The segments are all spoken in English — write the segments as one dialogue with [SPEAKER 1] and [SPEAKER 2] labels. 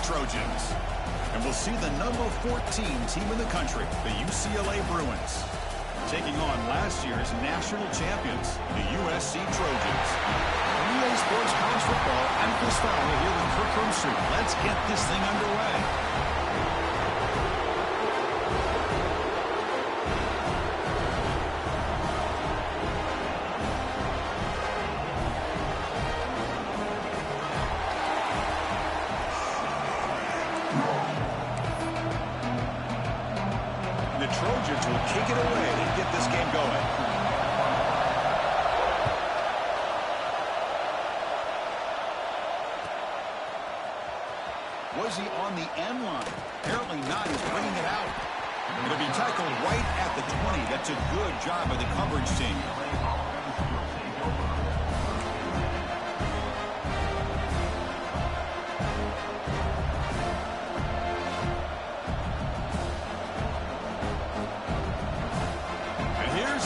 [SPEAKER 1] Trojans. And we'll see the number 14 team in the country, the UCLA Bruins, taking on last year's national champions, the USC Trojans. On EA Sports College Football, I'm Chris Farley here with Kirk Hermstreet. Let's get this thing underway. The Trojans will kick it away and get this game going. Was he on the end line? Apparently not. He's bringing it out. It'll be tackled right at the 20. That's a good job by the coverage team.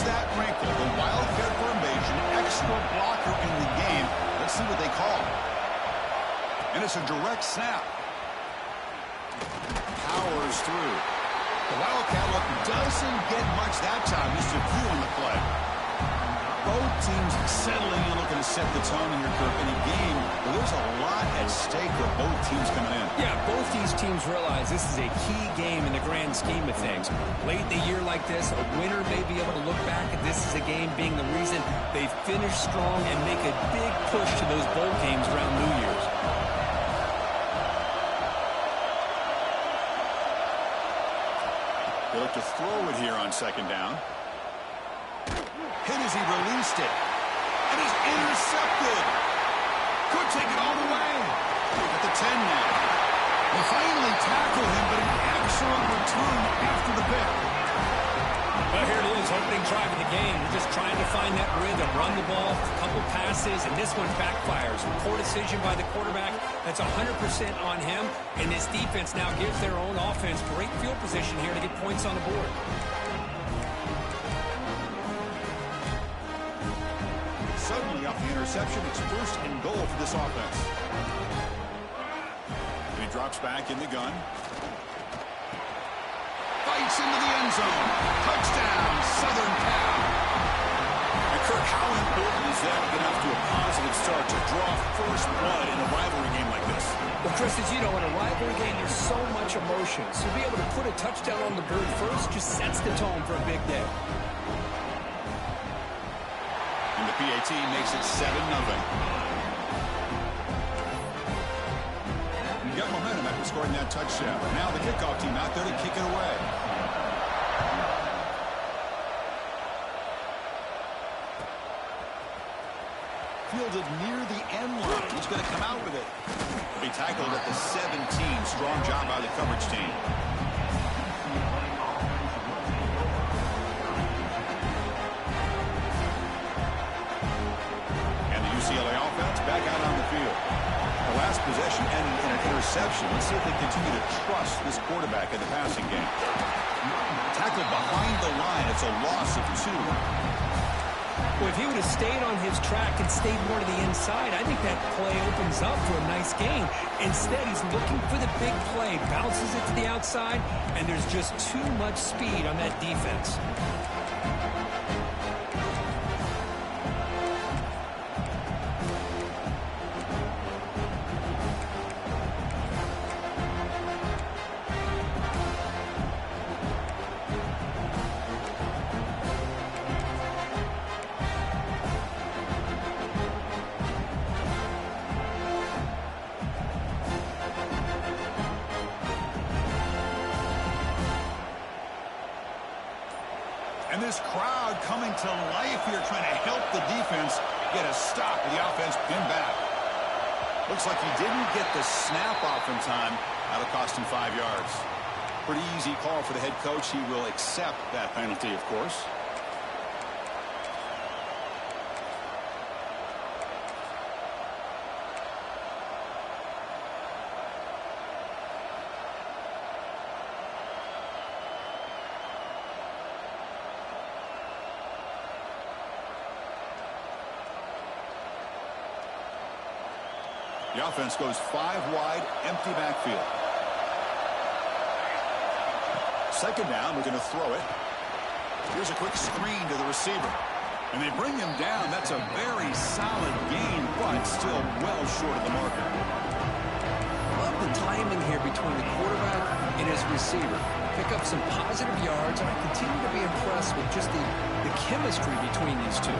[SPEAKER 1] That wrinkle, the Wildcat formation, extra blocker in the game. Let's see what they call. And it's a direct snap. Powers through. The Wildcat look doesn't get much that time. Just a few on the play. Both teams settling in, looking to set the tone here, Kirk, in a game where there's a lot at stake with both teams coming in.
[SPEAKER 2] Yeah, both these teams realize this is a key game in the grand scheme of things. Late in the year like this, a winner may be able to look back at this as a game being the reason they finish strong and make a big push to those bowl games around New Year's.
[SPEAKER 1] They look to throw it here on second down. Hit as he released it. And he's intercepted. Could take it all the way. At the 10 now. They finally tackle him, but an excellent return after the pick.
[SPEAKER 2] Well, here it is, opening drive of the game. We're just trying to find that rhythm, run the ball, a couple passes, and this one backfires. Poor decision by the quarterback. That's 100% on him, and this defense now gives their own offense great field position here to get points on the board.
[SPEAKER 1] Suddenly off the interception, it's first and goal for this offense. And he drops back in the gun. Fights into the end zone. Touchdown, Southern Cal. And Kirk, how important is that to get off to a positive start to draw first blood in a rivalry game like this?
[SPEAKER 2] Well, Chris, as you know, in a rivalry game, there's so much emotion. So to be able to put a touchdown on the board first just sets the tone for a big day.
[SPEAKER 1] And the PAT makes it 7-0. You got momentum after scoring that touchdown. Now the kickoff team out there to kick it away. Fielded near the end line. He's going to come out with it. He'll be tackled at the 17. Strong job by the coverage team. UCLA offense back out on the field. The last possession ended in an interception. Let's see if they continue to trust this quarterback in the passing game. Tackled behind the line. It's a loss of 2.
[SPEAKER 2] Well, if he would have stayed on his track and stayed more to the inside, I think that play opens up for a nice gain. Instead, he's looking for the big play, bounces it to the outside, and there's just too much speed on that defense.
[SPEAKER 1] And this crowd coming to life here, trying to help the defense get a stop. The offense pinned back. Looks like he didn't get the snap off in time. That'll cost him 5 yards. Pretty easy call for the head coach. He will accept that penalty, of course. The The offense goes 5 wide, empty backfield. Second down, we're going to throw it. Here's a quick screen to the receiver. And they bring him down. That's a very solid gain, but still well short of the marker.
[SPEAKER 2] Love the timing here between the quarterback and his receiver. Pick up some positive yards, and I continue to be impressed with just the chemistry between these two.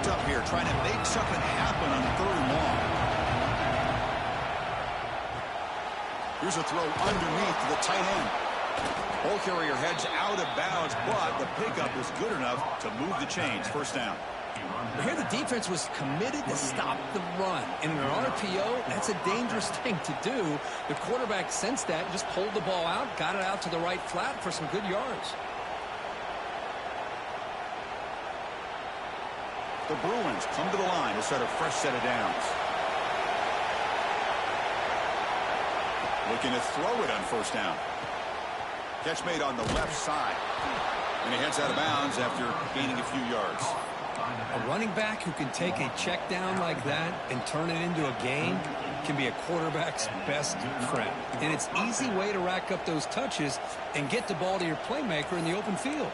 [SPEAKER 1] Up here trying to make something happen on 3rd and long. Here's a throw underneath to the tight end. Ball carrier heads out of bounds, but the pickup is good enough to move the chains. First down.
[SPEAKER 2] Here the defense was committed to stop the run. In an RPO, that's a dangerous thing to do. The quarterback sensed that, just pulled the ball out, got it out to the right flat for some good yards.
[SPEAKER 1] The Bruins come to the line to start a fresh set of downs. Looking to throw it on first down. Catch made on the left side. And he heads out of bounds after gaining a few yards.
[SPEAKER 2] A running back who can take a check down like that and turn it into a gain can be a quarterback's best friend. And it's an easy way to rack up those touches and get the ball to your playmaker in the open field.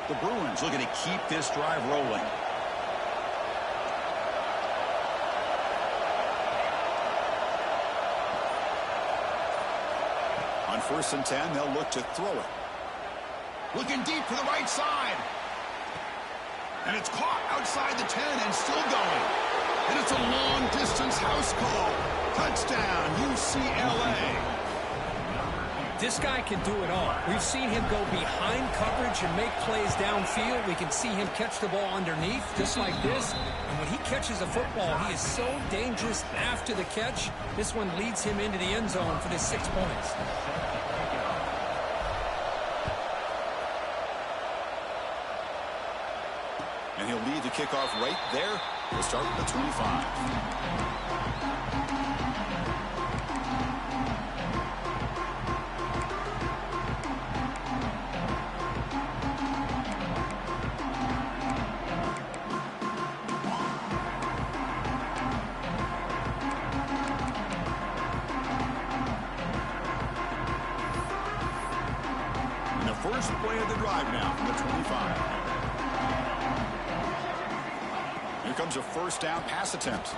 [SPEAKER 1] The Bruins looking to keep this drive rolling. On 1st and 10, they'll look to throw it. Looking deep for the right side. And it's caught outside the 10 and still going. And it's a long-distance house call. Touchdown, UCLA.
[SPEAKER 2] This guy can do it all. We've seen him go behind coverage and make plays downfield. We can see him catch the ball underneath, just like this. And when he catches a football, he is so dangerous after the catch. This one leads him into the end zone for the 6 points.
[SPEAKER 1] And he'll lead the kickoff right there. We'll start with the 25. First play of the drive now from the 25. Here comes a first down pass attempt.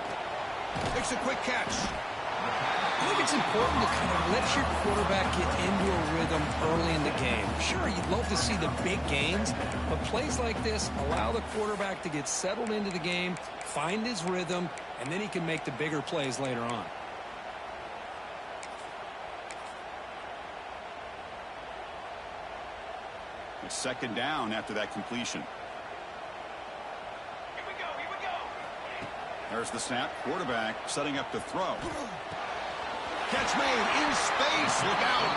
[SPEAKER 1] Makes a quick catch.
[SPEAKER 2] I think it's important to kind of let your quarterback get into a rhythm early in the game. Sure, you'd love to see the big gains, but plays like this allow the quarterback to get settled into the game, find his rhythm, and then he can make the bigger plays later on.
[SPEAKER 1] Second down after that completion.
[SPEAKER 3] Here we go.
[SPEAKER 1] There's the snap. Quarterback setting up to throw. Catch made in space. Look out.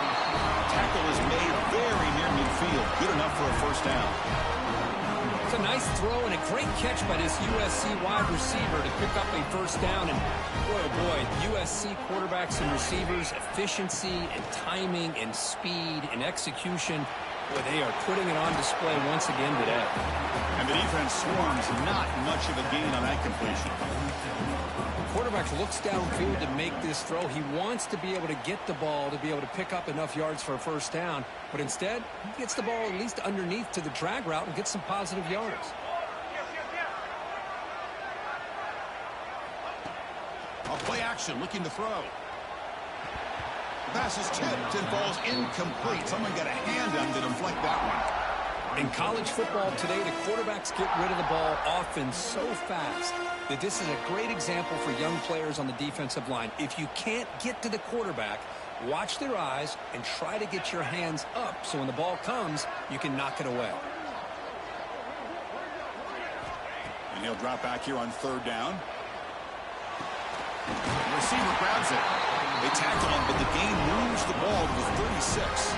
[SPEAKER 1] Tackle is made very near midfield. Good enough for a first down.
[SPEAKER 2] It's a nice throw and a great catch by this USC wide receiver to pick up a first down. And boy, oh boy, USC quarterbacks and receivers, efficiency and timing and speed and execution. Boy, they are putting it on display once again today.
[SPEAKER 1] And the defense swarms, not much of a gain on that completion.
[SPEAKER 2] The quarterback looks downfield to make this throw. He wants to be able to get the ball to be able to pick up enough yards for a first down. But instead, he gets the ball at least underneath to the drag route and gets some positive yards.
[SPEAKER 1] A play action, looking to throw. Pass is tipped and falls incomplete. Someone got a hand on to deflect that one.
[SPEAKER 2] In college football today, the quarterbacks get rid of the ball often so fast that this is a great example for young players on the defensive line. If you can't get to the quarterback, Watch their eyes and try to get your hands up so when the ball comes, you can knock it away.
[SPEAKER 1] And he'll drop back here on third down. The receiver grabs it. They tackle him, but the gain moves the ball to the 36.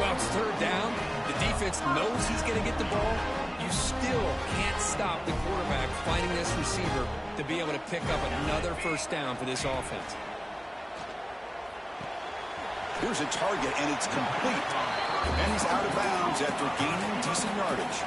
[SPEAKER 2] Well, it's third down. The defense knows he's going to get the ball. You still can't stop the quarterback finding this receiver to be able to pick up another first down for this offense.
[SPEAKER 1] Here's a target, and it's complete. And he's out of bounds after gaining decent yardage.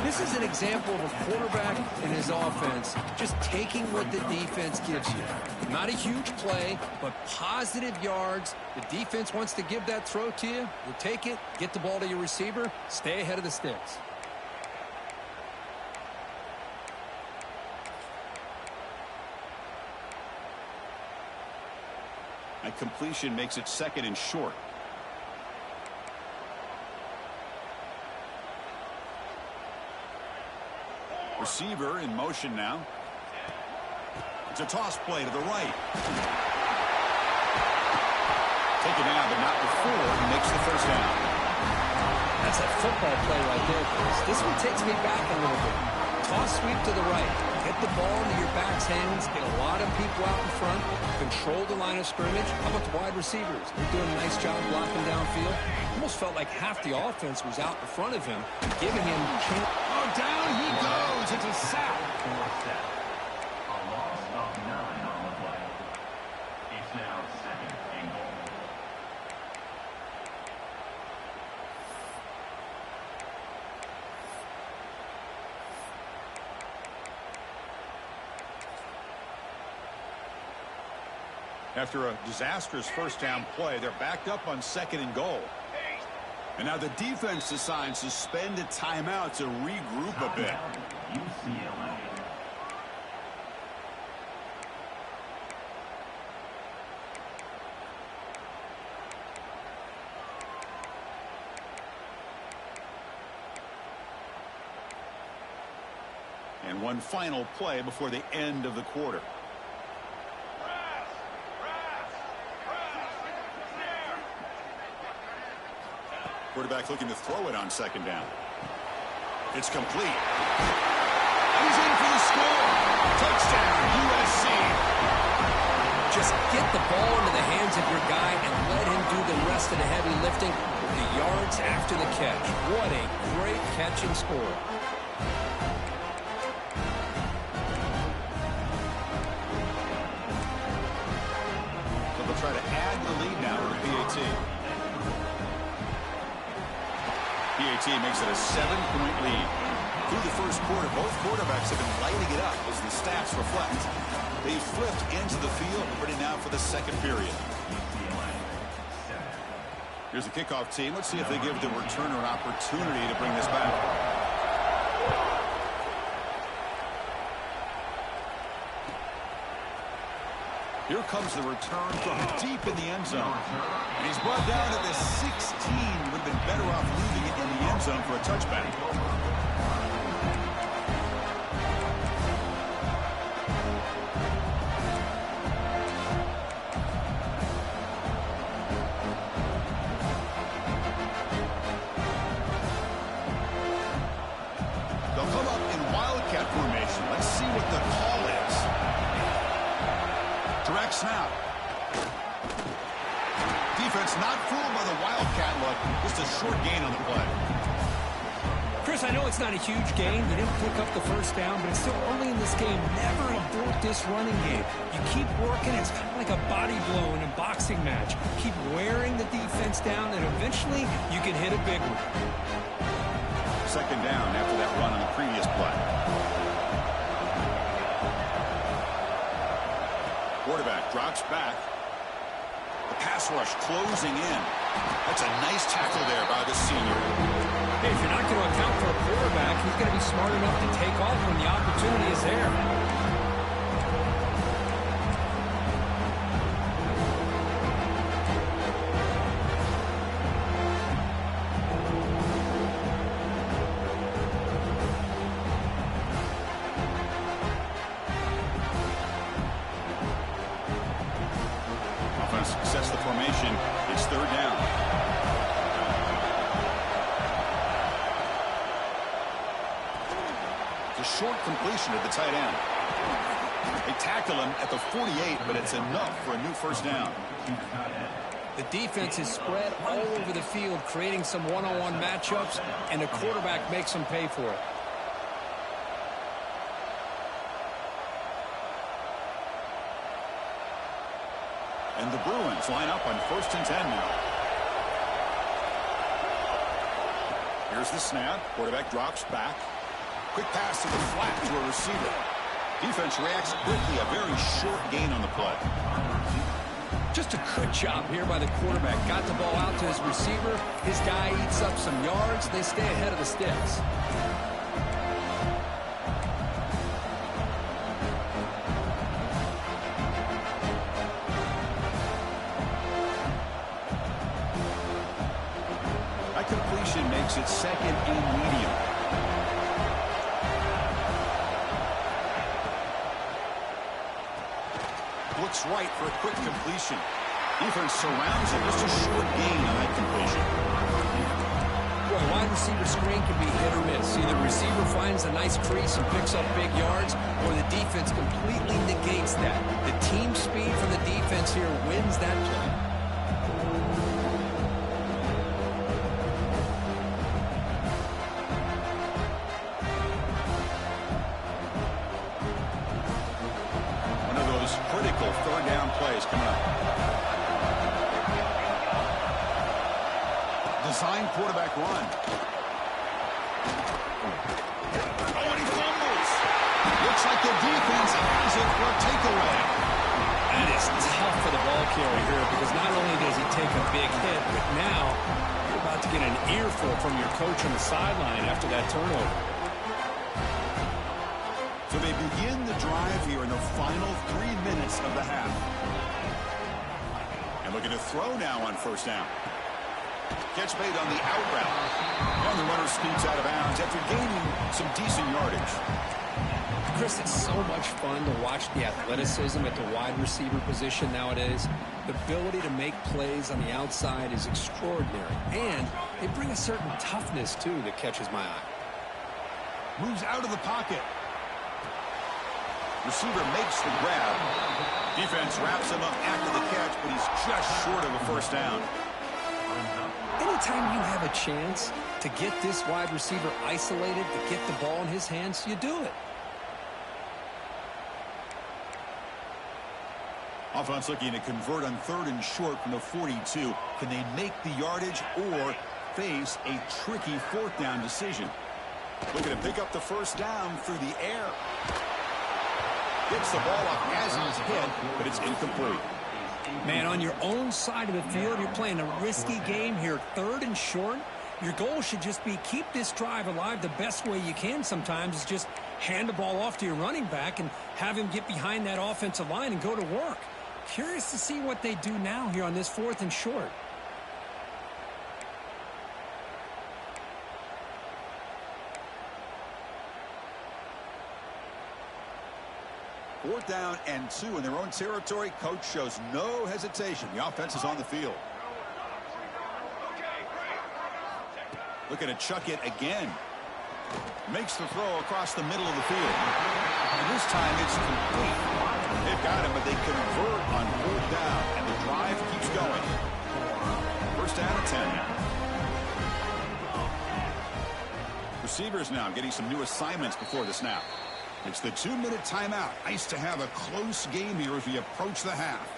[SPEAKER 2] This is an example of a quarterback and his offense just taking what the defense gives you. Not a huge play, but positive yards. The defense wants to give that throw to you. You take it, get the ball to your receiver, stay ahead of the sticks.
[SPEAKER 1] A completion makes it second and short. Receiver in motion now. It's a toss play to the right. Taken out, but not before he makes the first down.
[SPEAKER 2] That's a football play right there, Chris. This one takes me back a little bit. Toss sweep to the right. Get the ball into your back's hands. Get a lot of people out in front. Control the line of scrimmage. How about the wide receivers? They're doing a nice job blocking downfield. Almost felt like half the offense was out in front of him, giving him a chance.
[SPEAKER 1] Oh, down he goes. It's a sack.
[SPEAKER 3] A loss of 9 on the play. It's now second and goal.
[SPEAKER 1] After a disastrous first down play, they're backed up on second and goal. And now the defense decides to spend a timeout to regroup a bit.
[SPEAKER 3] UCLA.
[SPEAKER 1] And one final play before the end of the quarter. Quarterback looking to throw it on second down. It's complete. He's in for the score. Touchdown, USC.
[SPEAKER 2] Just get the ball into the hands of your guy and let him do the rest of the heavy lifting with the yards after the catch. What a great catch and score.
[SPEAKER 1] So they'll try to add the lead now to the PAT. PAT makes it a 7-point lead. Through the first quarter, both quarterbacks have been lighting it up as the stats reflect. They flipped into the field, ready now for the second period. Here's the kickoff team. Let's see if they give the returner an opportunity to bring this back. Here comes the return from deep in the end zone. And he's brought down at the 16. Would have been better off leaving it in the end zone for a touchback. They'll come up in wildcat formation. Let's see what the call is. Direct snap. Defense not fooled by the wildcat look. Just a short gain on the play.
[SPEAKER 2] Chris, I know it's not a huge gain. They didn't pick up the first down, but it's still early in this game. Never abort this running game. You keep working. It's kind of like a body blow in a boxing match. Keep wearing the defense down, and eventually you can hit a big one.
[SPEAKER 1] Second down after that run on the previous play. Quarterback drops back. The pass rush closing in. That's a nice tackle there by the senior.
[SPEAKER 2] Hey, if you're not going to account for a quarterback, he's going to be smart enough to take off when the opportunity is there.
[SPEAKER 1] short completion to the tight end. They tackle him at the 48, but it's enough for a new first down.
[SPEAKER 2] The defense is spread all over the field, creating some one-on-one matchups, and the quarterback makes them pay for it.
[SPEAKER 1] And the Bruins line up on 1st and 10 now. Here's the snap. Quarterback drops back. Quick pass to the flat to a receiver. Defense reacts quickly. A very short gain on the play.
[SPEAKER 2] Just a good job here by the quarterback. Got the ball out to his receiver. His guy eats up some yards. They stay ahead of the sticks.
[SPEAKER 1] That completion makes it 2nd and medium. Looks right for a quick completion. Defense surrounds him. Just a short gain on that completion.
[SPEAKER 2] Boy, wide receiver screen can be hit or miss. Either receiver finds a nice crease and picks up big yards, or the defense completely negates that. The team speed from the defense here wins that play.
[SPEAKER 1] Critical 3rd down plays coming up. Design quarterback run. Oh, and he fumbles. Looks like the defense has it for a takeaway.
[SPEAKER 2] That is tough for the ball carrier here, because not only does he take a big hit, but now you're about to get an earful from your coach on the sideline after that turnover.
[SPEAKER 1] So they begin the drive here in the final 3 minutes of the half. And looking to throw now on 1st down. Catch made on the out route. And the runner scoots out of bounds after gaining some decent yardage.
[SPEAKER 2] Chris, it's so much fun to watch the athleticism at the wide receiver position nowadays. The ability to make plays on the outside is extraordinary. And they bring a certain toughness, too, that catches my eye.
[SPEAKER 1] Moves out of the pocket. Receiver makes the grab. Defense wraps him up after the catch, but he's just short of a 1st down.
[SPEAKER 2] Anytime you have a chance to get this wide receiver isolated, to get the ball in his hands, you do it.
[SPEAKER 1] Offense looking to convert on 3rd and short from the 42. Can they make the yardage or face a tricky 4th down decision? Looking to pick up the 1st down through the air. Gets the ball up as he's hit, but it's incomplete.
[SPEAKER 2] Man, on your own side of the field, you're playing a risky game here. 3rd and short. Your goal should just be keep this drive alive the best way you can sometimes is just hand the ball off to your running back and have him get behind that offensive line and go to work. Curious to see what they do now here on this 4th and short.
[SPEAKER 1] Fourth down and 2 in their own territory. Coach shows no hesitation. The offense is on the field. Looking to chuck it again. Makes the throw across the middle of the field. And this time it's complete. They've got him, but they convert on 4th down. And the drive keeps going. 1st down and 10 now. Receivers now getting some new assignments before the snap. It's the 2-minute timeout. Nice to have a close game here as we approach the half.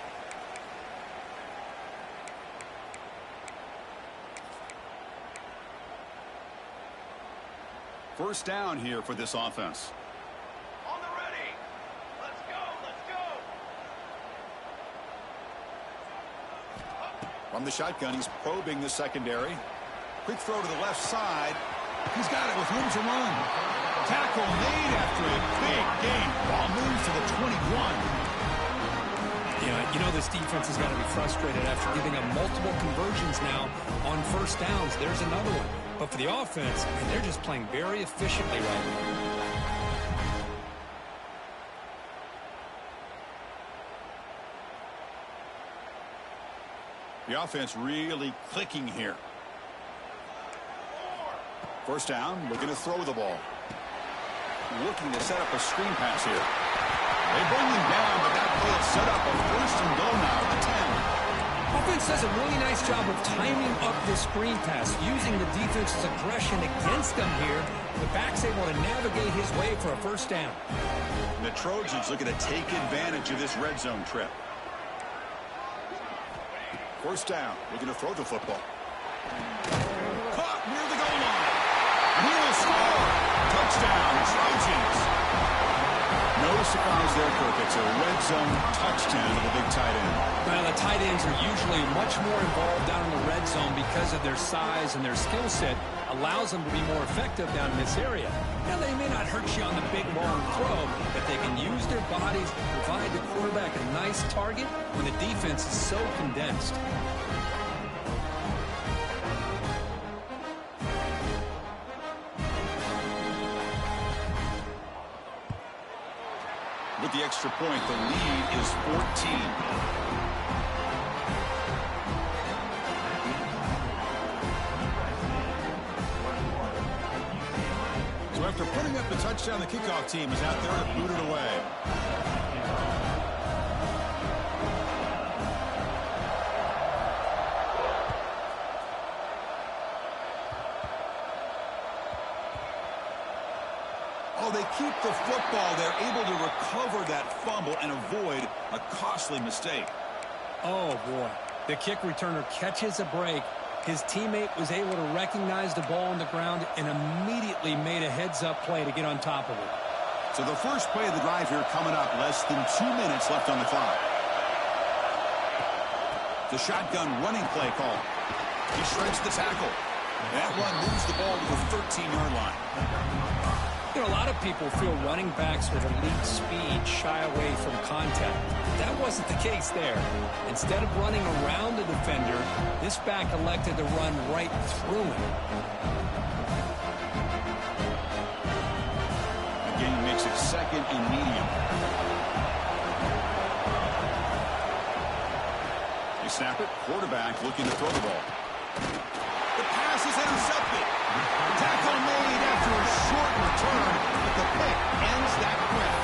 [SPEAKER 1] First down here for this offense.
[SPEAKER 3] On the ready. Let's go.
[SPEAKER 1] From the shotgun, he's probing the secondary. Quick throw to the left side. He's got it with room to run. Tackle made after a big gain. Ball moves to the 21.
[SPEAKER 2] Yeah, you know this defense has got to be frustrated after giving them multiple conversions now on 1st downs. There's another one. But for the offense, I mean, they're just playing very efficiently right now.
[SPEAKER 1] The offense really clicking here. First down, looking to throw the ball. looking to set up a screen pass here. They bring him down, but that play is set up a first and goal now at the 10.
[SPEAKER 2] Offense does a really nice job of timing up the screen pass, using the defense's aggression against them here. The back's able to navigate his way for a first down.
[SPEAKER 1] The Trojans looking to take advantage of this red zone trip. First down, looking to throw the football. Caught near the goal line. He will score. Touchdown, Trojans. No surprise there, Kirk. It's a red zone touchdown of the big tight end.
[SPEAKER 2] Well, the tight ends are usually much more involved down in the red zone because of their size and their skill set allows them to be more effective down in this area. Now, they may not hurt you on the big, long throw, but they can use their bodies to provide the quarterback a nice target when the defense is so condensed.
[SPEAKER 1] With the extra point, the lead is 14. So after putting up the touchdown, the kickoff team is out there to boot it away. Oh, they keep the football. They're able to recover that fumble and avoid a costly mistake.
[SPEAKER 2] Oh, boy. The kick returner catches a break. His teammate was able to recognize the ball on the ground and immediately made a heads-up play to get on top of it.
[SPEAKER 1] So the first play of the drive here coming up. Less than 2 minutes left on the clock. The shotgun running play call. He shreds the tackle. That one moves the ball to the 13-yard line.
[SPEAKER 2] You know, a lot of people feel running backs with elite speed shy away from contact. That wasn't the case there. Instead of running around the defender, this back elected to run right through him.
[SPEAKER 1] Again, makes it second and medium. They snap it. Quarterback looking to throw the ball. The pass is intercepted. Tackle made after a short return, but the pick ends that quick.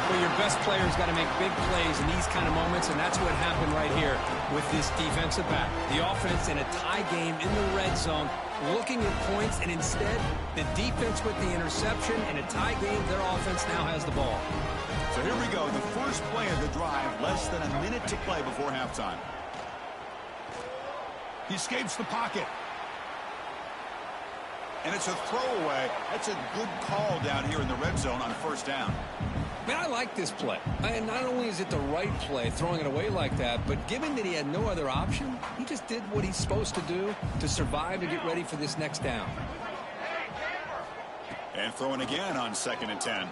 [SPEAKER 2] Well, your best player's got to make big plays in these kind of moments, and that's what happened right here with this defensive back. The offense in a tie game in the red zone, looking at points, and instead, the defense with the interception. In a tie game, their offense now has the ball.
[SPEAKER 1] So here we go, the first play of the drive, less than a minute to play before halftime. He escapes the pocket. And it's a throwaway. That's a good call down here in the red zone on first down.
[SPEAKER 2] Man, I like this play. And not only is it the right play, throwing it away like that, but given that he had no other option, he just did what he's supposed to do to survive and get ready for this next down.
[SPEAKER 1] And throwing again on 2nd and 10.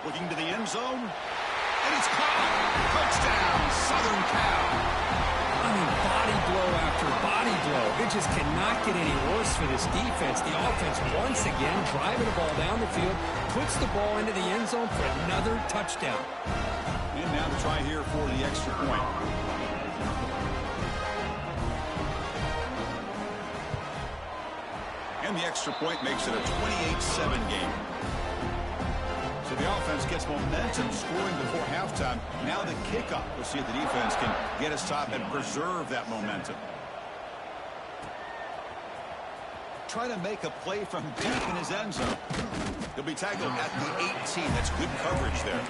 [SPEAKER 1] Looking to the end zone. And it's caught. Touchdown, Southern Cal.
[SPEAKER 2] I mean, body blow after body blow. It just cannot get any worse for this defense. The offense, once again, driving the ball down the field, puts the ball into the end zone for another touchdown.
[SPEAKER 1] And now the try here for the extra point. And the extra point makes it a 28-7 game. So the offense gets momentum scoring before halftime. Now the kickoff. We'll see if the defense can get a stop and preserve that momentum. Try to make a play from deep in his end zone. He'll be tackled at the 18. That's good coverage there.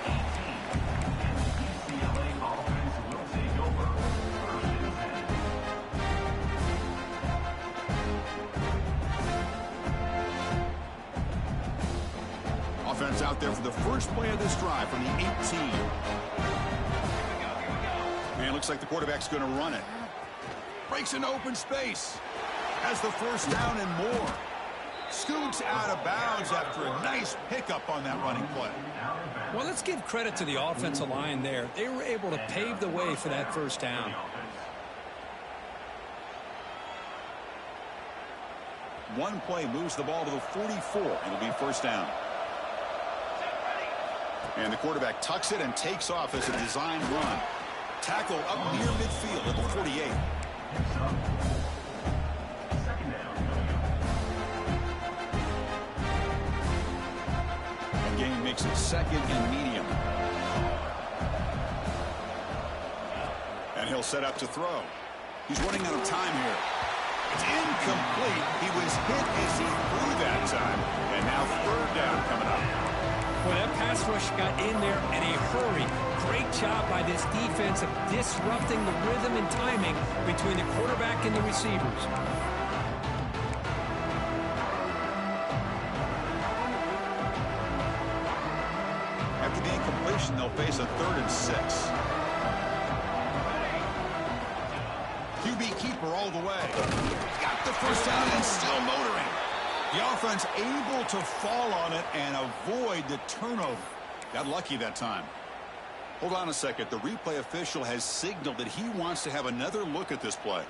[SPEAKER 1] Offense out there for the first play of this drive from the 18. And it looks like the quarterback's going to run it. Breaks into open space. Has the first down and more. Scoots out of bounds after a nice pickup on that running play.
[SPEAKER 2] Well, let's give credit to the offensive line there. They were able to pave the way for that first down.
[SPEAKER 1] One play moves the ball to the 44. It'll be first down. And the quarterback tucks it and takes off as a design run. Tackle up near midfield at the 48. second and medium. And he'll set up to throw. He's running out of time here. It's incomplete. He was hit as he threw that time. And now third down coming up.
[SPEAKER 2] Well, that pass rush got in there in a hurry. Great job by this defense of disrupting the rhythm and timing between the quarterback and the receivers.
[SPEAKER 1] After the incompletion, they'll face a 3rd and 6. QB keeper all the way. Got the first down and still motoring. The offense able to fall on it and avoid the turnover. Got lucky that time. Hold on a second. The replay official has signaled that he wants to have another look at this play.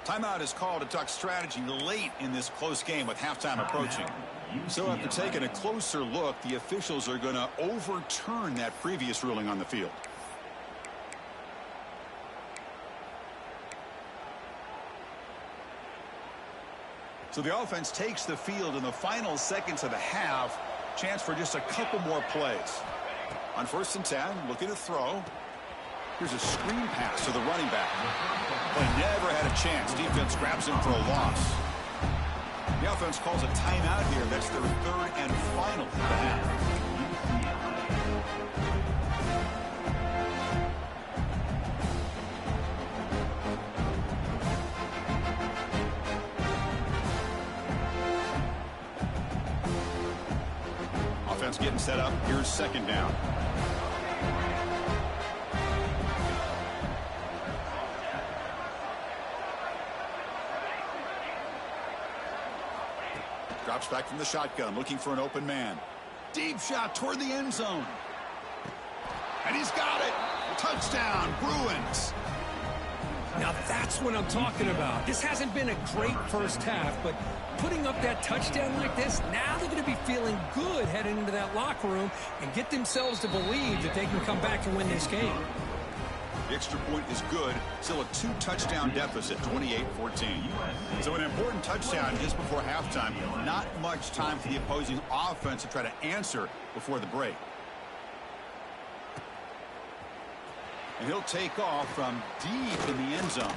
[SPEAKER 1] Timeout is called to talk strategy late in this close game with halftime approaching. So after taking a closer look, the officials are going to overturn that previous ruling on the field. So the offense takes the field in the final seconds of the half. Chance for just a couple more plays. On 1st and 10, looking to throw. Here's a screen pass to the running back. But never had a chance. Defense grabs him for a loss. The offense calls a timeout here. That's their 3rd and final of the half. Offense getting set up. Here's 2nd down. Drops back from the shotgun, looking for an open man. Deep shot toward the end zone. And he's got it. Touchdown, Bruins.
[SPEAKER 2] Now that's what I'm talking about. This hasn't been a great first half, but putting up that touchdown like this, now they're going to be feeling good heading into that locker room and get themselves to believe that they can come back and win this game.
[SPEAKER 1] The extra point is good. Still a 2-touchdown deficit, 28-14. So an important touchdown just before halftime. Not much time for the opposing offense to try to answer before the break. And he'll take off from deep in the end zone.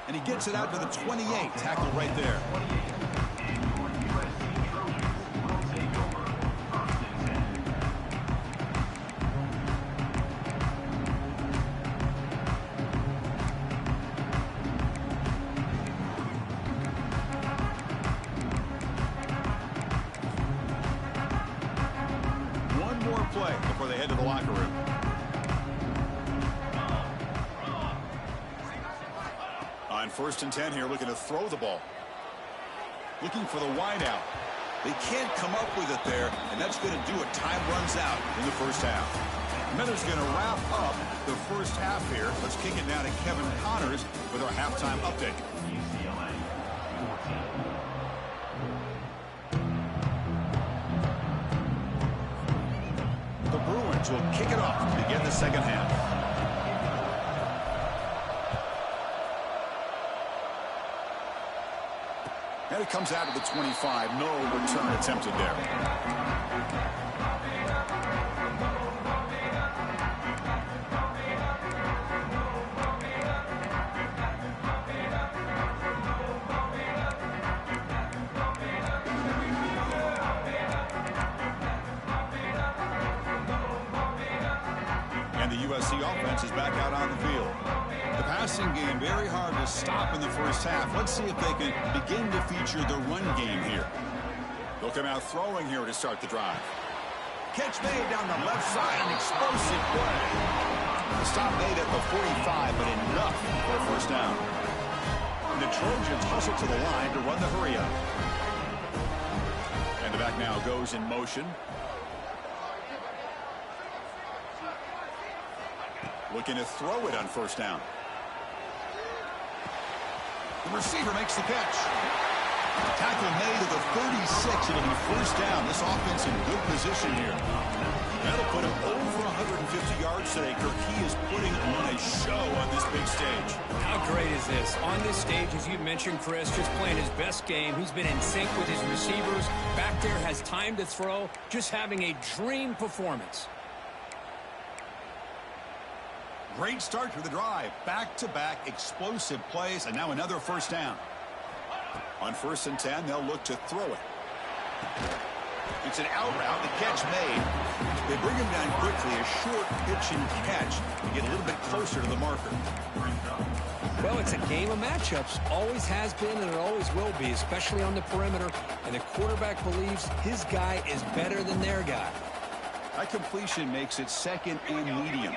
[SPEAKER 1] And he gets it out to the 28. Tackle right there. One more play before they head to the locker room. On 1st and 10 here, looking to throw the ball. Looking for the wideout. They can't come up with it there, and that's going to do it. Time runs out in the first half. Miller's going to wrap up the first half here. Let's kick it down to Kevin Connors with our halftime update. The Bruins will kick it off to begin the second half. And it comes out of the 25. No return attempted there. And the USC offense is back out on the field. The passing game very hard to stop in the first half. Let's see if they can begin to feature the run game here. They'll come out throwing here to start the drive. Catch made down the left side, an explosive play. The stop made at the 45, but enough for a first down. And the Trojans hustle to the line to run the hurry up. And the back now goes in motion. Looking to throw it on first down. The receiver makes the catch. Tackle made to the 36. It'll be first down. This offense in good position here. That'll put him over 150 yards today. Kirk, he is putting on a a show on this big stage.
[SPEAKER 2] How great is this? On this stage, as you mentioned, Chris, just playing his best game. He's been in sync with his receivers. Back there, has time to throw. Just having a dream performance.
[SPEAKER 1] Great start to the drive. Back-to-back explosive plays, and now another first down. On 1st and 10, they'll look to throw it. It's an out route, the catch made. They bring him down quickly, a short pitch and catch to get a little bit closer to the marker.
[SPEAKER 2] Well, it's a game of matchups. Always has been and it always will be, especially on the perimeter. And the quarterback believes his guy is better than their guy.
[SPEAKER 1] That completion makes it 2nd and medium.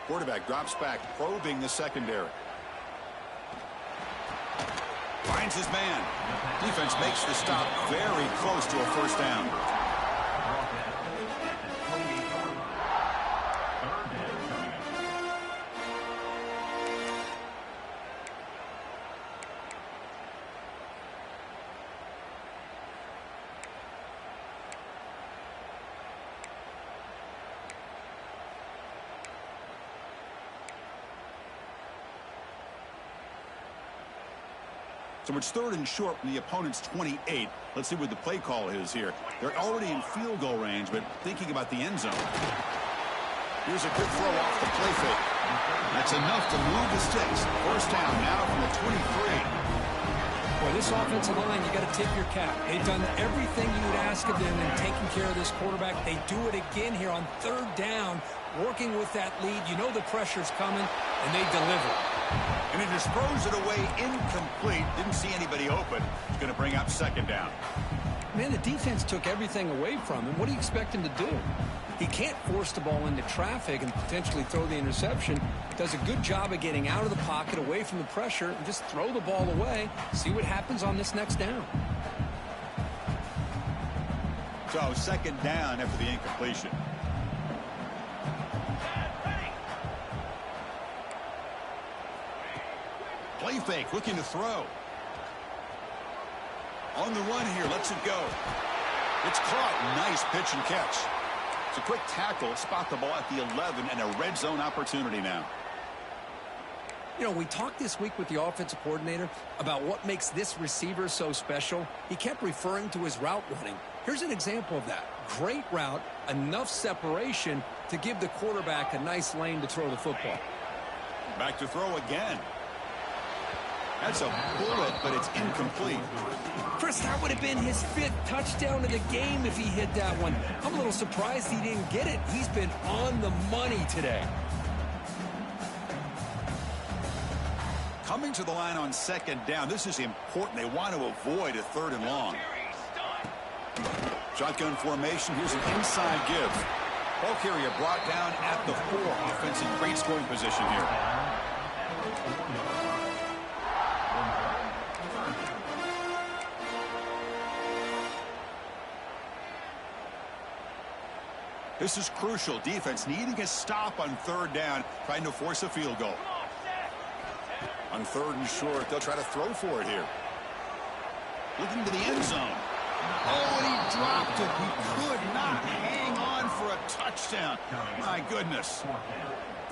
[SPEAKER 1] Quarterback drops back, probing the secondary. Finds his man. Defense makes the stop very close to a first down. So it's 3rd and short from the opponent's 28. Let's see what the play call is here. They're already in field goal range, but thinking about the end zone. Here's a good throw off the play fake. That's enough to move the sticks. First down now from the 23.
[SPEAKER 2] Boy, this offensive line, you got to tip your cap. They've done everything you would ask of them in taking care of this quarterback. They do it again here on 3rd down, working with that lead. You know the pressure's coming, and they deliver.
[SPEAKER 1] And he just throws it away incomplete. Didn't see anybody open. He's going to bring up 2nd down.
[SPEAKER 2] Man, the defense took everything away from him. What do you expect him to do? He can't force the ball into traffic and potentially throw the interception. Does a good job of getting out of the pocket, away from the pressure, and just throw the ball away. See what happens on this next down.
[SPEAKER 1] So 2nd down after the incompletion. Play fake, looking to throw. On the run here, lets it go. It's caught. Nice pitch and catch. It's a quick tackle, spot the ball at the 11, and a red zone opportunity now.
[SPEAKER 2] You know, we talked this week with the offensive coordinator about what makes this receiver so special. He kept referring to his route running. Here's an example of that. Great route, enough separation to give the quarterback a nice lane to throw the football.
[SPEAKER 1] Back to throw again. That's a bullet, but it's incomplete.
[SPEAKER 2] Chris, that would have been his 5th touchdown of the game if he hit that one. I'm a little surprised he didn't get it. He's been on the money today.
[SPEAKER 1] Coming to the line on 2nd down. This is important. They want to avoid a 3rd and long. Shotgun formation. Here's an inside give. Ball carrier brought down at the 4. Offense in great scoring position here. This is crucial. Defense needing a stop on 3rd down, trying to force a field goal. On 3rd and short, they'll try to throw for it here. Looking to the end zone. Oh, and he dropped it. He could not hang on for a touchdown. My goodness.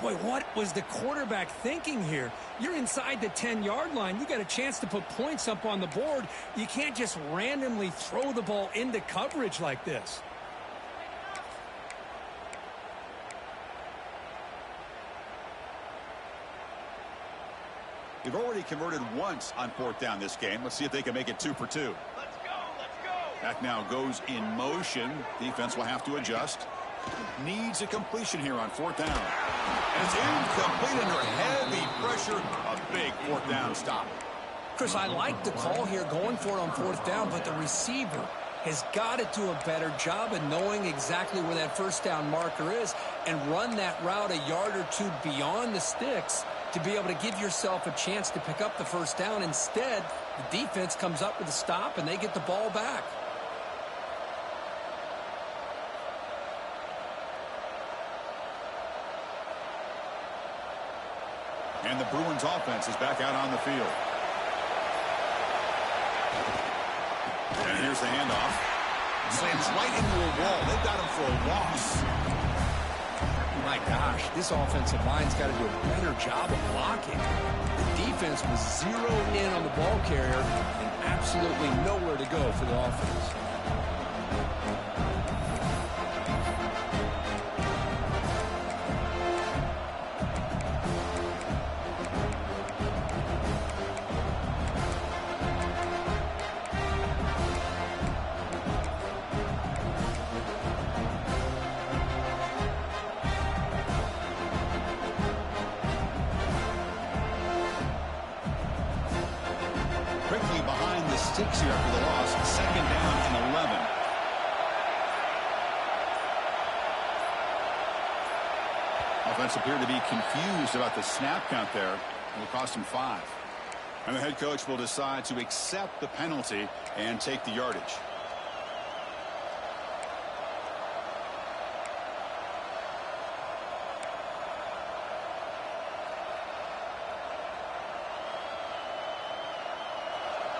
[SPEAKER 2] Boy, what was the quarterback thinking here? You're inside the 10-yard line. You got a chance to put points up on the board. You can't just randomly throw the ball into coverage like this.
[SPEAKER 1] They've already converted once on 4th down this game. Let's see if they can make it 2 for 2.
[SPEAKER 3] Let's go, let's go.
[SPEAKER 1] Back now goes in motion. Defense will have to adjust. Needs a completion here on 4th down. And it's incomplete under heavy pressure. A big 4th down stop.
[SPEAKER 2] Chris, I like the call here going for it on 4th down, but the receiver, has got to do a better job of knowing exactly where that first down marker is and run that route a yard or two beyond the sticks to be able to give yourself a chance to pick up the first down. Instead, the defense comes up with a stop and they get the ball back.
[SPEAKER 1] And the Bruins offense is back out on the field. And here's the handoff. Slams right into a wall. They've got him for a loss.
[SPEAKER 2] My gosh, this offensive line's got to do a better job of blocking. The defense was zeroed in on the ball carrier and absolutely nowhere to go for the offense.
[SPEAKER 1] Quickly behind the sticks here after the loss. Second down and 11. Offense appeared to be confused about the snap count there. It will cost him 5. And the head coach will decide to accept the penalty and take the yardage.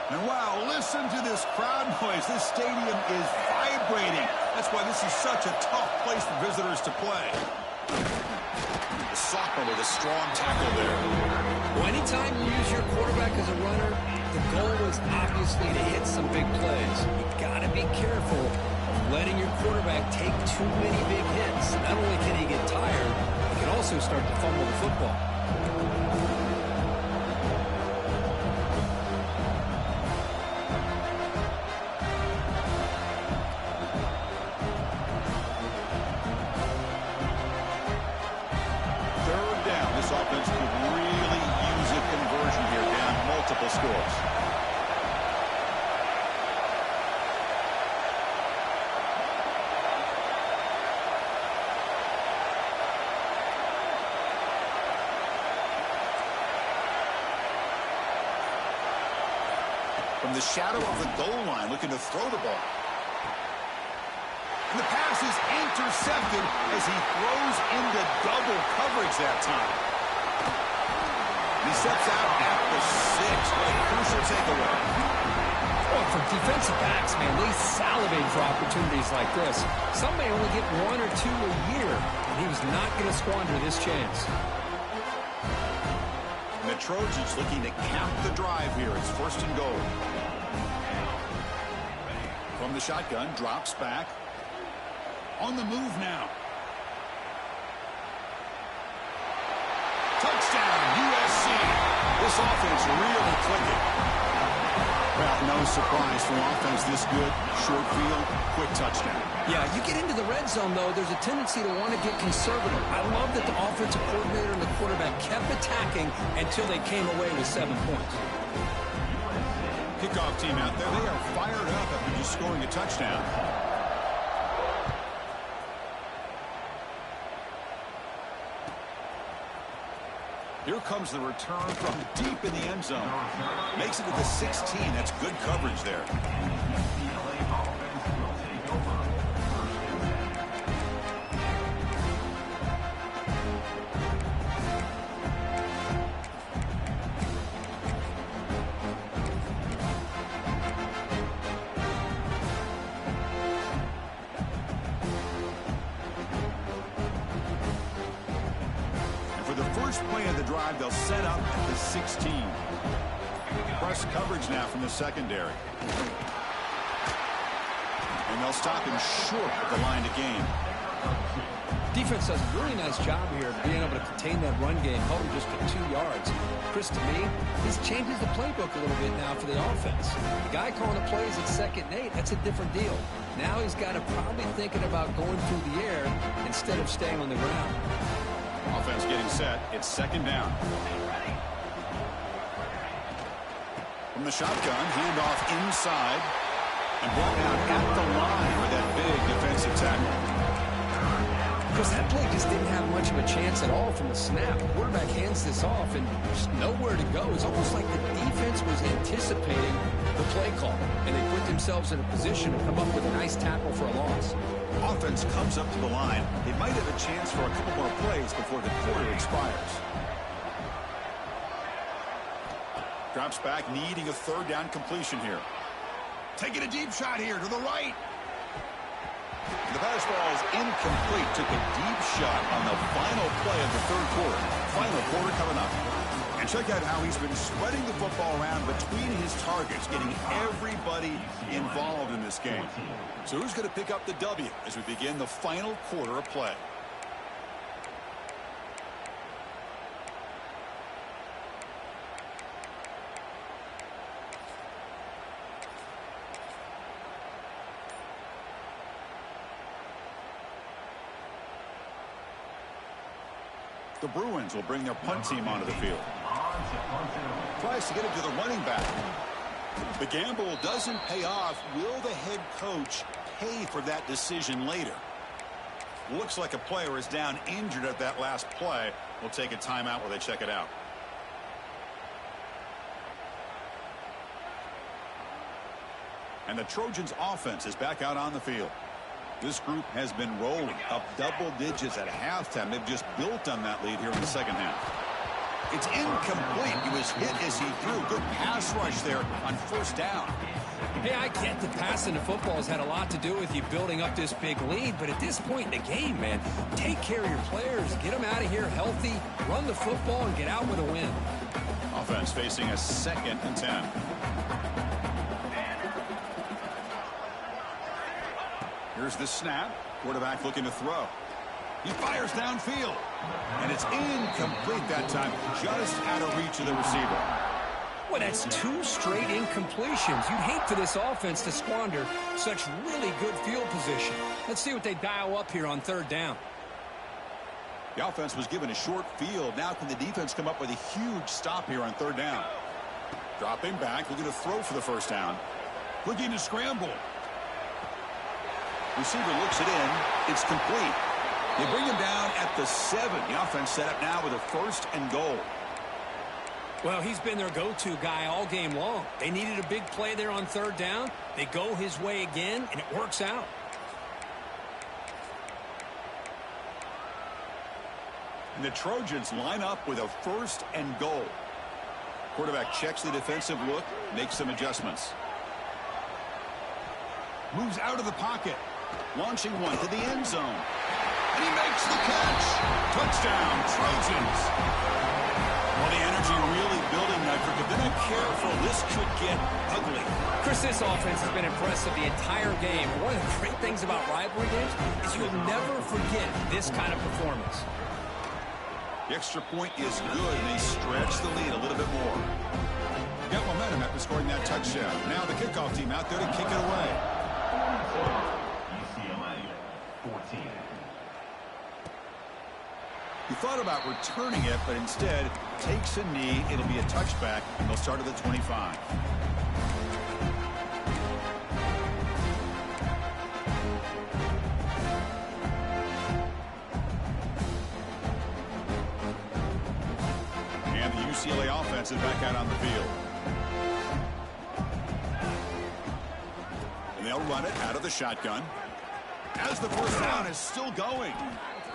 [SPEAKER 1] And wow, listen to this crowd noise. This stadium is vibrating. That's why this is such a tough place for visitors to play. The sophomore with a strong tackle there.
[SPEAKER 2] Well, anytime you use your quarterback as a runner, the goal is obviously to hit some big plays. You got to be careful of letting your quarterback take too many big hits. Not only can he get tired, he can also start to fumble the football.
[SPEAKER 1] Scores. From the shadow of the goal line, looking to throw the ball. And the pass is intercepted as he throws into double coverage that time. He steps out at the 6. What a crucial takeaway.
[SPEAKER 2] Well, for defensive backs, man, they salivate for opportunities like this. Some may only get 1 or 2 a year, and he was not going to squander this chance.
[SPEAKER 1] And the Trojans looking to cap the drive here. It's first and goal. From the shotgun, drops back. On the move now. Touchdown, USC. This offense really clicking. Well, no surprise for offense this good. Short field, quick touchdown.
[SPEAKER 2] Yeah, you get into the red zone, though, there's a tendency to want to get conservative. I love that the offensive coordinator and the quarterback kept attacking until they came away with 7 points.
[SPEAKER 1] Kickoff team out there, they are fired up after just scoring a touchdown. Here comes the return from deep in the end zone. Makes it to the 16. That's good coverage there. First play of the drive, they'll set up at the 16. Press coverage now from the secondary. And they'll stop him short of the line to gain.
[SPEAKER 2] Defense does a really nice job here of being able to contain that run game, held him just for 2 yards. Chris, to me, this changes the playbook a little bit now for the offense. The guy calling the plays at 2nd and 8, that's a different deal. Now he's got to probably thinking about going through the air instead of staying on the ground.
[SPEAKER 1] Offense getting set. It's 2nd down. From the shotgun, handoff inside. And brought down at the line with that big defensive tackle.
[SPEAKER 2] Because that play just didn't have much of a chance at all from the snap. The quarterback hands this off, and there's nowhere to go. It's almost like the defense was anticipating the play call, and they put themselves in a position to come up with a nice tackle for a loss.
[SPEAKER 1] Offense comes up to the line. They might have a chance for a couple more plays before the quarter expires. Drops back, needing a third down completion here. Taking a deep shot here to the right. The pass ball is incomplete. Took a deep shot on the final play of the third quarter. Final quarter coming up. And check out how he's been spreading the football around between his targets, getting everybody involved in this game. So who's going to pick up the W as we begin the final quarter of play? The Bruins will bring their punt team onto the field. Tries to get it to the running back. The gamble doesn't pay off. Will the head coach pay for that decision later? Looks like a player is down injured at that last play. We'll take a timeout while they check it out. And the Trojans offense is back out on the field. This group has been rolling up double digits at halftime. They've just built on that lead here in the second half. It's incomplete. He was hit as he threw. Good pass rush there on first down.
[SPEAKER 2] Hey, I get the passing the football has had a lot to do with you building up this big lead, but at this point in the game, man, take care of your players. Get them out of here healthy, run the football, and get out with a win.
[SPEAKER 1] Offense facing a 2nd and 10. Here's the snap. Quarterback looking to throw. He fires downfield. And it's incomplete that time. Just out of reach of the receiver.
[SPEAKER 2] Well, that's 2 straight incompletions. You'd hate for this offense to squander such really good field position. Let's see what they dial up here on third down.
[SPEAKER 1] The offense was given a short field. Now can the defense come up with a huge stop here on third down? Dropping back, looking to throw for the first down. Looking to scramble. Receiver looks it in. It's complete. They bring him down at the 7. The offense set up now with a 1st and goal.
[SPEAKER 2] Well, he's been their go-to guy all game long. They needed a big play there on third down. They go his way again, and it works out.
[SPEAKER 1] And the Trojans line up with a 1st and goal. Quarterback checks the defensive look, makes some adjustments. Moves out of the pocket. Launching one to the end zone. And he makes the catch. Touchdown, Trojans. Well, the energy really building that group. If they're not careful, this could get ugly.
[SPEAKER 2] Chris, this offense has been impressive the entire game. One of the great things about rivalry games is you'll never forget this kind of performance.
[SPEAKER 1] The extra point is good, and they stretch the lead a little bit more. Got momentum after scoring that touchdown. Now the kickoff team out there to kick it away.
[SPEAKER 3] UCLA 14.
[SPEAKER 1] He thought about returning it, but instead takes a knee. It'll be a touchback, and they'll start at the 25. And the UCLA offense is back out on the field. And they'll run it out of the shotgun. As the first down is still going.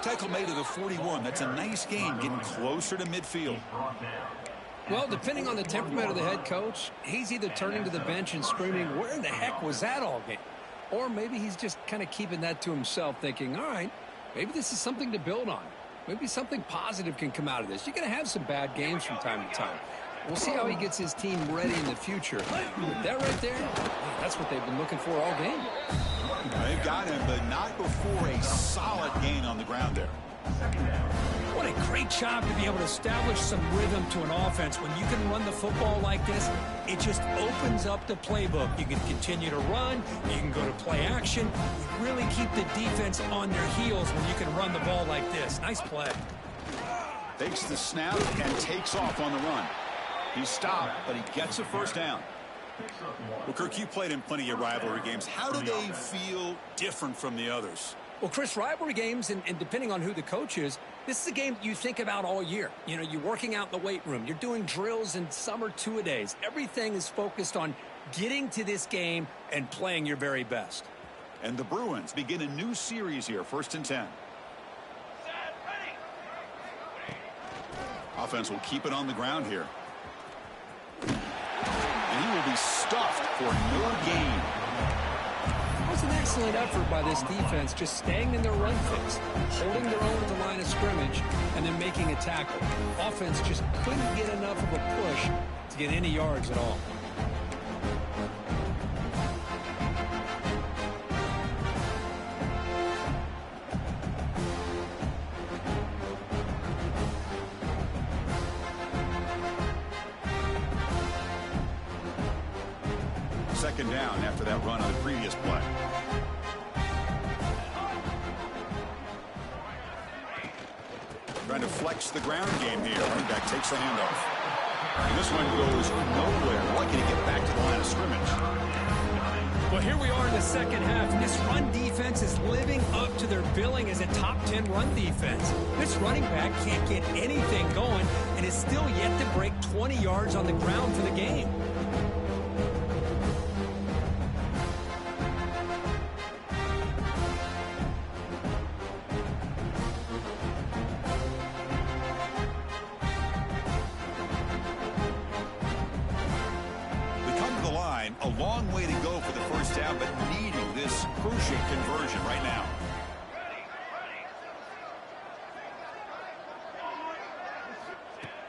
[SPEAKER 1] Tackle made at the 41. That's a nice gain, getting closer to midfield.
[SPEAKER 2] Well, depending on the temperament of the head coach, he's either turning to the bench and screaming, where in the heck was that all game? Or maybe he's just kind of keeping that to himself, thinking, all right, maybe this is something to build on. Maybe something positive can come out of this. You're going to have some bad games from time to time. We'll see how he gets his team ready in the future. That right there, that's what they've been looking for all game.
[SPEAKER 1] They've got him, but not before a solid gain on the ground there.
[SPEAKER 2] What a great job to be able to establish some rhythm to an offense. When you can run the football like this, it just opens up the playbook. You can continue to run. You can go to play action. You really keep the defense on their heels when you can run the ball like this. Nice play.
[SPEAKER 1] Takes the snap and takes off on the run. He stopped, but he gets a first down.
[SPEAKER 3] Picks up one.
[SPEAKER 1] Well, Kirk, you played in plenty of rivalry games. How do they feel different from the others?
[SPEAKER 2] Well, Chris, rivalry games, and depending on who the coach is, this is a game you think about all year. You know, you're working out in the weight room. You're doing drills and summer two-a-days. Everything is focused on getting to this game and playing your very best.
[SPEAKER 1] And the Bruins begin a new series here, 1st and 10. Offense will keep it on the ground here. And he will be stuffed for no gain.
[SPEAKER 2] It was an excellent effort by this defense, just staying in their run fix, holding their own at the line of scrimmage, and then making a tackle. Offense just couldn't get enough of a push to get any yards at all.
[SPEAKER 1] Second down after that run on the previous play. Trying to flex the ground game here. Running back takes the handoff. And this one goes nowhere. Lucky to get back to the line of scrimmage.
[SPEAKER 2] Well, here we are in the second half, and this run defense is living up to their billing as a top 10 run defense. This running back can't get anything going and is still yet to break 20 yards on the ground for the game.
[SPEAKER 1] A long way to go for the first down, but needing this crucial conversion right now.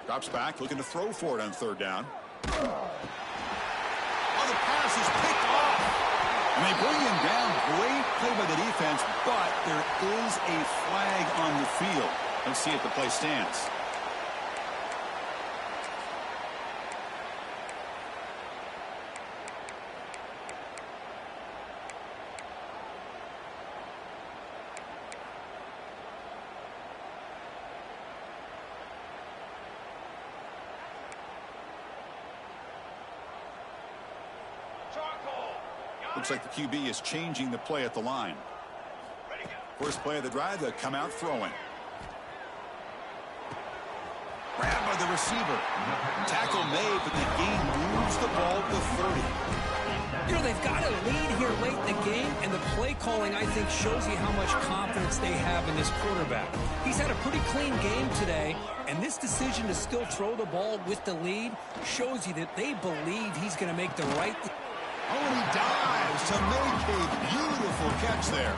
[SPEAKER 1] Drops back, looking to throw for it on 3rd down. Oh, the pass is picked off. And they bring him down. Great play by the defense, but there is a flag on the field. Let's see if the play stands. Looks like the QB is changing the play at the line. First play of the drive, they'll come out throwing. Grabbed by the receiver. Tackle made, but the gain moves the ball to 30.
[SPEAKER 2] You know, they've got a lead here late in the game, and the play calling, I think, shows you how much confidence they have in this quarterback. He's had a pretty clean game today, and this decision to still throw the ball with the lead shows you that they believe he's going to make the right.
[SPEAKER 1] Oh, and he dives to make a beautiful catch there.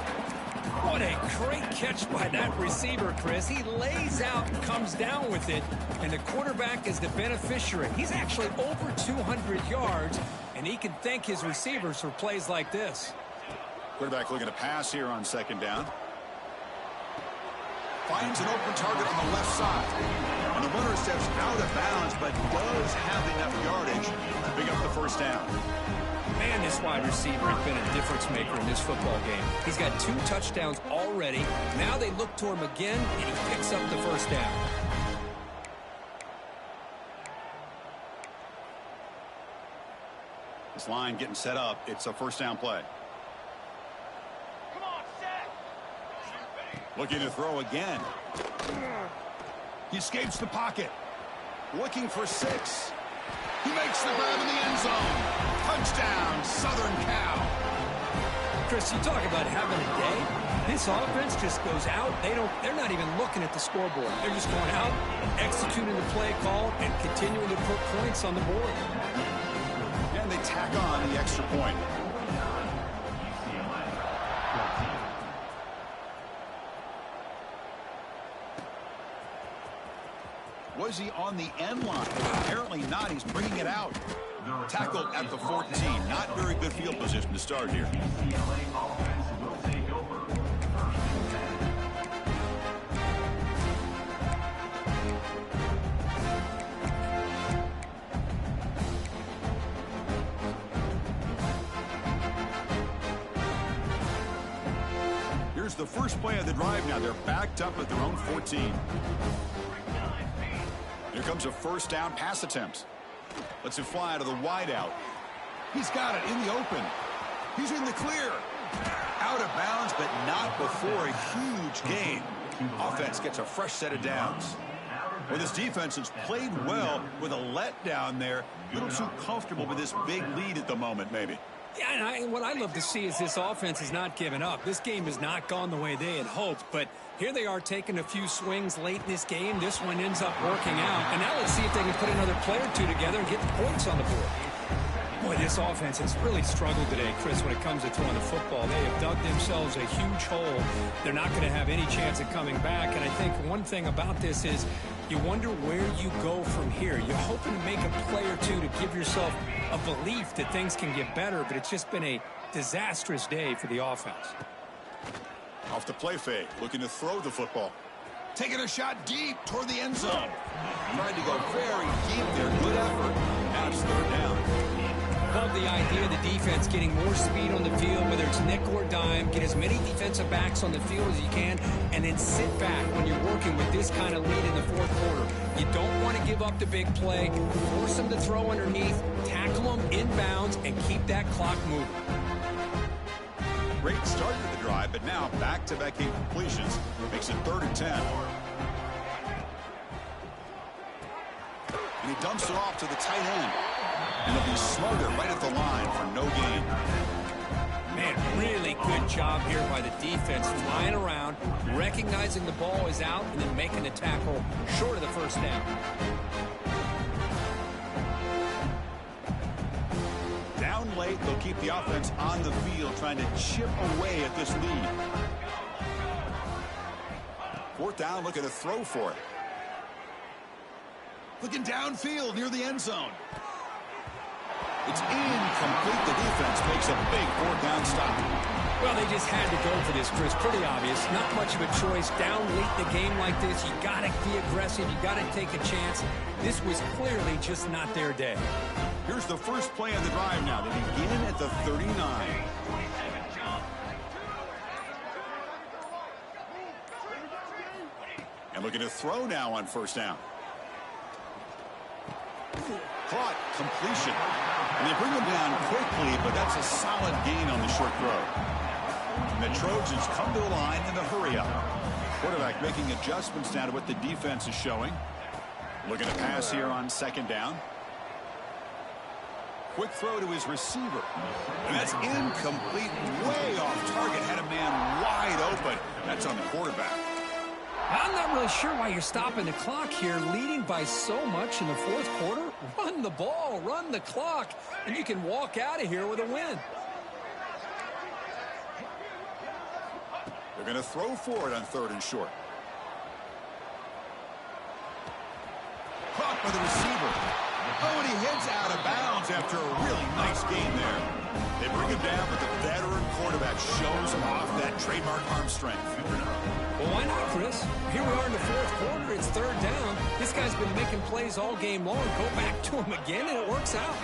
[SPEAKER 2] What a great catch by that receiver, Chris. He lays out and comes down with it, and the quarterback is the beneficiary. He's actually over 200 yards, and he can thank his receivers for plays like this.
[SPEAKER 1] Quarterback looking to pass here on 2nd down. Finds an open target on the left side. And the runner steps out of bounds, but does have enough yardage to pick up the 1st down.
[SPEAKER 2] Man, this wide receiver has been a difference maker in this football game. He's got 2 touchdowns already. Now they look to him again, and he picks up the 1st down.
[SPEAKER 1] This line getting set up. It's a 1st down play.
[SPEAKER 4] Come on, set.
[SPEAKER 1] Looking to throw again. He escapes the pocket. Looking for 6. He makes the grab in the end zone. Touchdown, Southern Cal.
[SPEAKER 2] Chris, you talk about having a day. This offense just goes out. They're not even looking at the scoreboard. They're just going out, executing the play call, and continuing to put points on the board.
[SPEAKER 1] And they tack on the extra point. Was he on the end line? Apparently not. He's bringing it out. Tackled at the 14. Not very good field position to start here. Here's the first play of the drive now. They're backed up at their own 14. Here comes a 1st down pass attempt. Lets it fly to the wideout. He's got it in the open. He's in the clear. Out of bounds, but not before a huge gain. Offense gets a fresh set of downs. Well, this defense has played well with a letdown there. A little too comfortable with this big lead at the moment, maybe.
[SPEAKER 2] Yeah, and what I love to see is this offense has not given up. This game has not gone the way they had hoped, but here they are taking a few swings late in this game. This one ends up working out, and now let's see if they can put another play or two together and get the points on the board. Boy, this offense has really struggled today, Chris, when it comes to throwing the football. They have dug themselves a huge hole. They're not going to have any chance of coming back, and I think one thing about this is you wonder where you go from here. You're hoping to make a play or two to give yourself a belief that things can get better, but it's just been a disastrous day for the offense.
[SPEAKER 1] Off the play fake, looking to throw the football. Taking a shot deep toward the end zone. Tried to go very deep there. Good effort. Now it's third down.
[SPEAKER 2] Love the idea of the defense getting more speed on the field, whether it's nickel or dime. Get as many defensive backs on the field as you can, and then sit back when you're working with this kind of lead in the fourth quarter. You don't want to give up the big play. Force them to throw underneath, tackle them inbounds, and keep that clock moving.
[SPEAKER 1] Great start to the drive, but now back-to-back incompletions makes it 3rd and 10. And he dumps it off to the tight end. And he'll be smothered right at the line for no gain.
[SPEAKER 2] Man, really good job here by the defense, flying around, recognizing the ball is out, and then making the tackle short of the first down.
[SPEAKER 1] Down late, they'll keep the offense on the field, trying to chip away at this lead. 4th down, looking to throw for it. Looking downfield near the end zone. It's incomplete. The defense makes a big 4th down stop.
[SPEAKER 2] Well, they just had to go for this, Chris. Pretty obvious. Not much of a choice. Down late in the game like this, you got to be aggressive. You got to take a chance. This was clearly just not their day.
[SPEAKER 1] Here's the first play of the drive now. They begin at the 39. And looking to throw now on 1st down. Caught, completion. And they bring him down quickly, but that's a solid gain on the short throw. And the Trojans come to the line in a hurry-up. Quarterback making adjustments now to what the defense is showing. Looking to pass here on 2nd down. Quick throw to his receiver. And that's incomplete, way off target. Had a man wide open. That's on the quarterback.
[SPEAKER 2] I'm not really sure why you're stopping the clock here, leading by so much in the 4th quarter. Run the ball, run the clock, and you can walk out of here with a win.
[SPEAKER 1] They're going to throw for it on 3rd and short. Caught by the receiver. Oh, and he heads out of bounds after a really nice game there. They bring him down, but the veteran quarterback shows him off that trademark arm strength.
[SPEAKER 2] Well, why not, Chris? Here we are in the 4th quarter. It's 3rd down. This guy's been making plays all game long. Go back to him again, and it works out.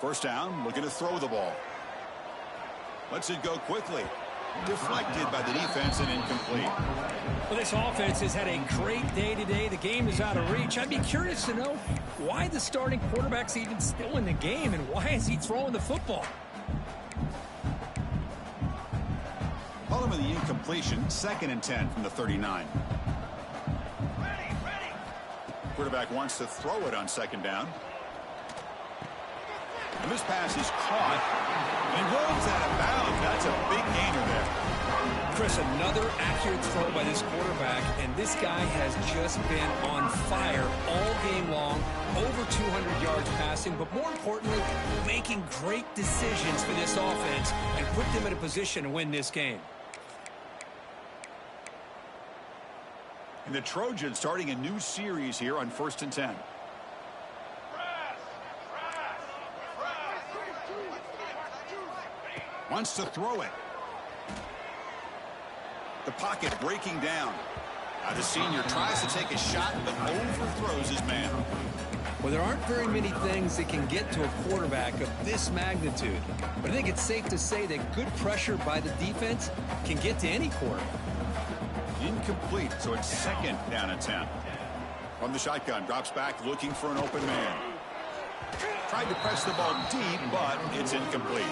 [SPEAKER 1] 1st down, looking to throw the ball. Lets it go quickly. Deflected by the defense and incomplete.
[SPEAKER 2] Well, this offense has had a great day today. The game is out of reach. I'd be curious to know why the starting quarterback's even still in the game, and why is he throwing the football?
[SPEAKER 1] Following the incompletion, 2nd and 10 from the 39. Quarterback wants to throw it on 2nd down. And this pass is caught. And he rolls out of bounds. That's a big gainer there.
[SPEAKER 2] Chris, another accurate throw by this quarterback, and this guy has just been on fire all game long. Over 200 yards passing, but more importantly, making great decisions for this offense and put them in a position to win this game.
[SPEAKER 1] And the Trojans starting a new series here on 1st and 10. Wants to throw it. The pocket breaking down. Now the senior tries to take a shot, but overthrows his man.
[SPEAKER 2] Well, there aren't very many things that can get to a quarterback of this magnitude. But I think it's safe to say that good pressure by the defense can get to any quarterback.
[SPEAKER 1] Incomplete, so it's 2nd down and 10. From the shotgun, drops back looking for an open man. Tried to press the ball deep, but it's incomplete.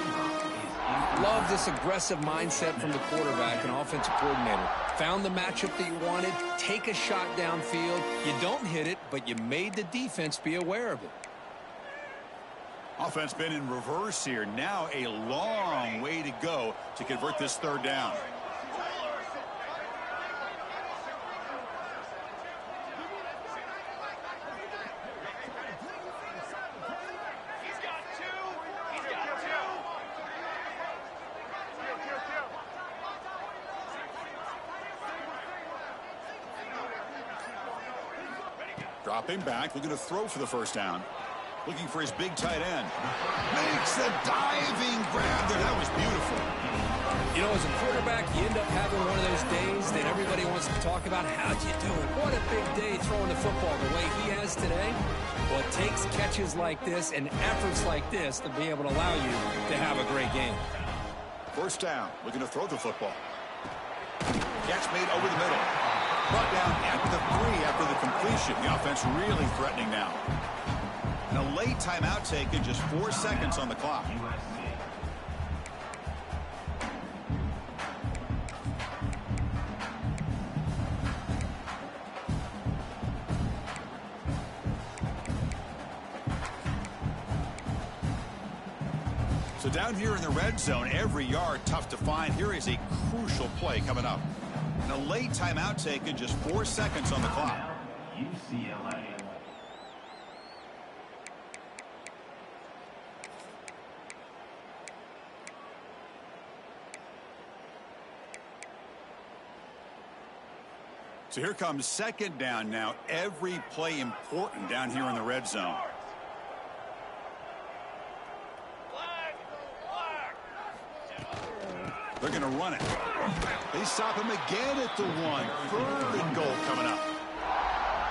[SPEAKER 2] Love this aggressive mindset from the quarterback and offensive coordinator. Found the matchup that you wanted, take a shot downfield. You don't hit it, but you made the defense be aware of it.
[SPEAKER 1] Offense been in reverse here. Now a long way to go to convert this third down.
[SPEAKER 4] He's got two. He's got two.
[SPEAKER 1] Dropping back, looking to throw for the first down. Looking for his big tight end. Makes the diving grab there. That was beautiful.
[SPEAKER 2] You know, as a quarterback, you end up having one of those days that everybody wants to talk about. How'd you do it? What a big day throwing the football the way he has today. Well, it takes catches like this and efforts like this to be able to allow you to have a great game.
[SPEAKER 1] First down, looking to throw the football. Catch made over the middle. Brought down at the 3 after the completion. The offense really threatening now. And a late timeout taken, just 4 seconds on the clock. So down here in the red zone, every yard tough to find. Here is a crucial play coming up. And a late timeout taken, just 4 seconds on the clock.
[SPEAKER 3] UCLA.
[SPEAKER 1] So here comes second down now. Every play important down here in the red zone. They're going to run it. They stop him again at the 1. 3rd and goal coming up.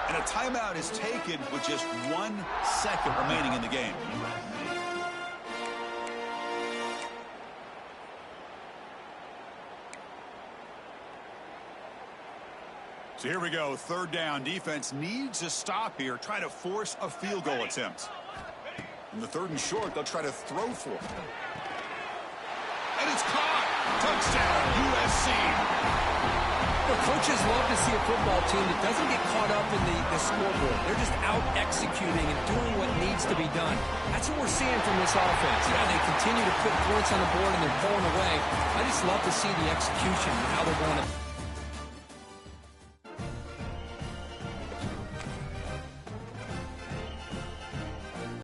[SPEAKER 1] And a timeout is taken with just 1 second remaining in the game. So here we go, third down. Defense needs a stop here. Try to force a field goal attempt. In the 3rd and short, they'll try to throw for it. And it's caught. Touchdown, USC.
[SPEAKER 2] Well, coaches love to see a football team that doesn't get caught up in the scoreboard. They're just out executing and doing what needs to be done. That's what we're seeing from this offense. Yeah, they continue to put points on the board and they're pulling away. I just love to see the execution and how they're going to